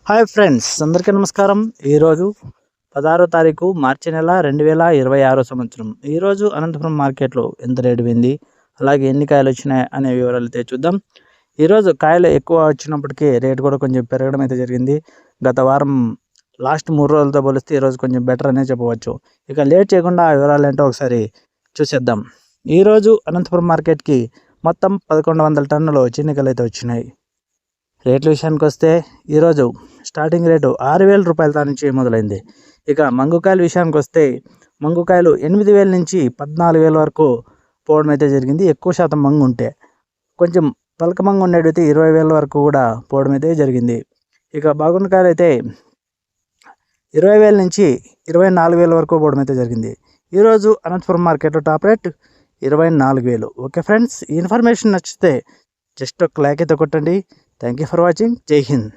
Hi friends, అందరికీ నమస్కారం. ఈరోజు 16వ తారీఖు మార్చి నెల 2026 సంవత్సరం. ఈరోజు అనంతపురం మార్కెట్లో ఎంత రేటు పోయింది, అలాగే ఎన్ని కాయలు వచ్చినాయి అనే వివరాలు అయితే చూద్దాం. ఈరోజు కాయలు ఎక్కువ వచ్చినప్పటికీ రేటు కూడా కొంచెం పెరగడం అయితే జరిగింది. గత వారం లాస్ట్ 3 రోజులతో పోలిస్తే ఈరోజు కొంచెం బెటర్ అనే చెప్పవచ్చు. ఇక లేట్ చేయకుండా ఆ వివరాలు ఏంటో ఒకసారి చూసేద్దాం. ఈరోజు అనంతపురం మార్కెట్కి మొత్తం 1100 టన్నులు చిన్నికలు అయితే వచ్చినాయి. రేట్ల విషయానికి వస్తే ఈరోజు స్టార్టింగ్ రేటు 6,000 రూపాయల నుంచి మొదలైంది. ఇక మంగుకాయల విషయానికి వస్తే మంగుకాయలు 8,000 నుంచి 14,000 వరకు పోవడం అయితే జరిగింది. ఎక్కువ శాతం మంగు ఉంటే, కొంచెం పలక మంగు ఉండేటైతే 20,000 వరకు కూడా పోవడం అయితే జరిగింది. ఇక బాగున్న కాయలు అయితే 20,000 నుంచి 24,000 వరకు పోవడం అయితే జరిగింది. ఈరోజు అనంతపురం మార్కెట్లో టాప్ రేట్ 24,000. ఓకే ఫ్రెండ్స్, ఈ ఇన్ఫర్మేషన్ నచ్చితే జస్ట్ ఒక లైక్ అయితే కొట్టండి. Thank you for watching. జై హింద్.